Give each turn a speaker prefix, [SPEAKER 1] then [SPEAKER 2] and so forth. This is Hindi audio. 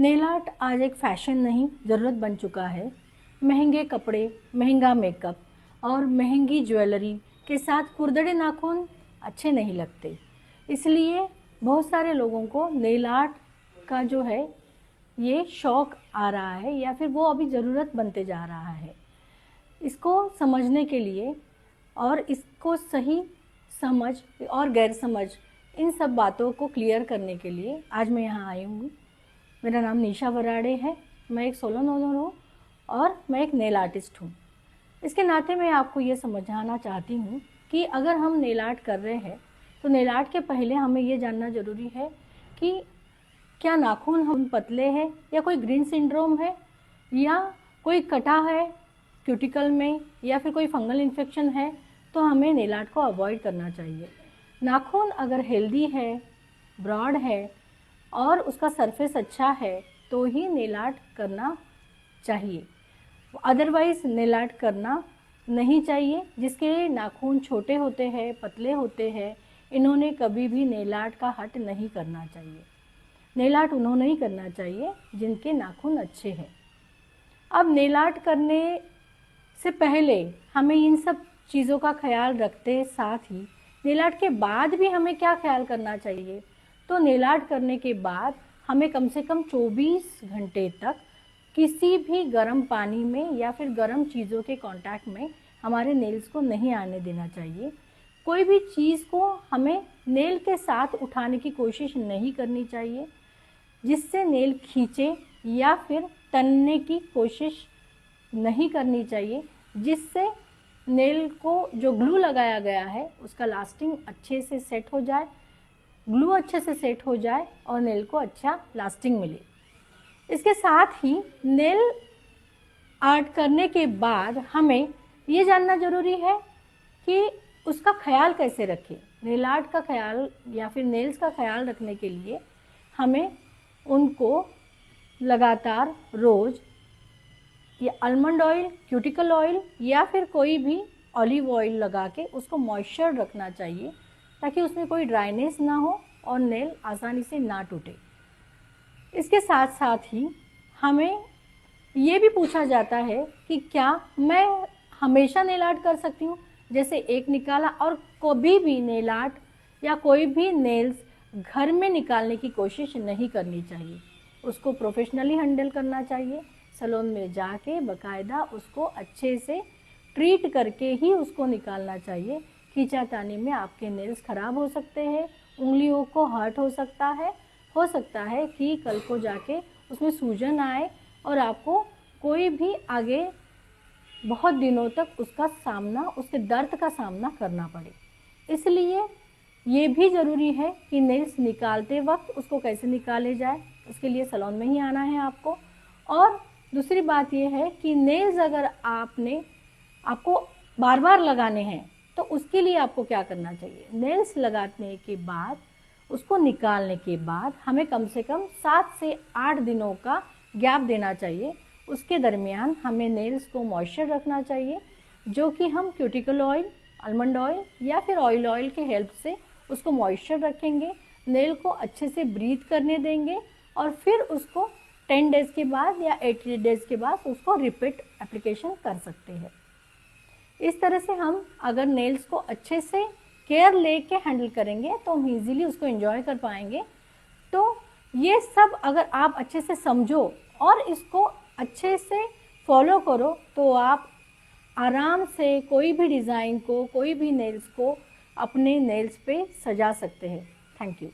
[SPEAKER 1] नेल आर्ट आज एक फैशन नहीं, ज़रूरत बन चुका है। महंगे कपड़े, महंगा मेकअप और महंगी ज्वेलरी के साथ खुरदरे नाखून अच्छे नहीं लगते। इसलिए बहुत सारे लोगों को नेल आर्ट का जो है ये शौक़ आ रहा है या फिर वो अभी ज़रूरत बनते जा रहा है। इसको समझने के लिए और इसको सही समझ और गैर समझ इन सब बातों को क्लियर करने के लिए आज मैं यहाँ आई हूँ। मेरा नाम निशा वराड़े है। मैं एक सोलन ओनर हूँ और मैं एक नेल आर्टिस्ट हूँ। इसके नाते मैं आपको ये समझाना चाहती हूँ कि अगर हम नेल आर्ट कर रहे हैं तो नेल आर्ट के पहले हमें ये जानना ज़रूरी है कि क्या नाखून हम पतले हैं या कोई ग्रीन सिंड्रोम है या कोई कटा है क्यूटिकल में या फिर कोई फंगल इन्फेक्शन है, तो हमें नेल आर्ट को अवॉइड करना चाहिए। नाखून अगर हेल्दी है, ब्रॉड है और उसका सरफेस अच्छा है तो ही नेल आर्ट करना चाहिए, अदरवाइज़ नेल आर्ट करना नहीं चाहिए। जिसके नाखून छोटे होते हैं, पतले होते हैं, इन्होंने कभी भी नेल आर्ट का हट नहीं करना चाहिए। नेल आर्ट उन्होंने ही करना चाहिए जिनके नाखून अच्छे हैं। अब नेल आर्ट करने से पहले हमें इन सब चीज़ों का ख्याल रखते साथ ही नेल आर्ट के बाद भी हमें क्या ख्याल करना चाहिए, तो नेल आर्ट करने के बाद हमें कम से कम 24 घंटे तक किसी भी गर्म पानी में या फिर गर्म चीज़ों के कांटेक्ट में हमारे नेल्स को नहीं आने देना चाहिए। कोई भी चीज़ को हमें नेल के साथ उठाने की कोशिश नहीं करनी चाहिए जिससे नेल खींचे, या फिर तनने की कोशिश नहीं करनी चाहिए जिससे नेल को जो ग्लू लगाया गया है उसका लास्टिंग अच्छे से सेट हो जाए, ग्लू अच्छे से सेट हो जाए और नेल को अच्छा लास्टिंग मिले। इसके साथ ही नेल आर्ट करने के बाद हमें ये जानना ज़रूरी है कि उसका ख्याल कैसे रखें। नेल आर्ट का ख्याल या फिर नेल्स का ख्याल रखने के लिए हमें उनको लगातार रोज़ या आलमंड ऑयल, क्यूटिकल ऑयल या फिर कोई भी ऑलिव ऑयल लगा के उसको मॉइस्चर रखना चाहिए ताकि उसमें कोई ड्राइनेस ना हो और नेल आसानी से ना टूटे। इसके साथ साथ ही हमें ये भी पूछा जाता है कि क्या मैं हमेशा नेल आर्ट कर सकती हूँ, जैसे एक निकाला और कभी भी नेल आर्ट या कोई भी नेल्स घर में निकालने की कोशिश नहीं करनी चाहिए। उसको प्रोफेशनली हैंडल करना चाहिए। सैलून में जाके बाकायदा उसको अच्छे से ट्रीट करके ही उसको निकालना चाहिए। खींचातानी में आपके नेल्स ख़राब हो सकते हैं, उंगलियों को हर्ट हो सकता है कि कल को जाके उसमें सूजन आए और आपको कोई भी आगे बहुत दिनों तक उसके दर्द का सामना करना पड़े। इसलिए ये भी ज़रूरी है कि नेल्स निकालते वक्त उसको कैसे निकाले जाए, उसके लिए सैलून में ही आना है आपको। और दूसरी बात यह है कि नेल्स अगर आपको बार बार लगाने हैं तो उसके लिए आपको क्या करना चाहिए। नेल्स लगाने के बाद उसको निकालने के बाद हमें कम से कम 7 से 8 दिनों का गैप देना चाहिए। उसके दरमियान हमें नेल्स को मॉइस्चर रखना चाहिए, जो कि हम क्यूटिकल ऑयल, आलमंड ऑयल या फिर ऑयल के हेल्प से उसको मॉइस्चर रखेंगे, नेल को अच्छे से ब्रीथ करने देंगे और फिर उसको 10 डेज़ के बाद या 80 डेज़ के बाद उसको रिपीट एप्लीकेशन कर सकते हैं। इस तरह से हम अगर नेल्स को अच्छे से केयर लेके हैंडल करेंगे तो हम इजीली उसको एंजॉय कर पाएंगे। तो ये सब अगर आप अच्छे से समझो और इसको अच्छे से फॉलो करो तो आप आराम से कोई भी डिज़ाइन को, कोई भी नेल्स को अपने नेल्स पे सजा सकते हैं। Thank you.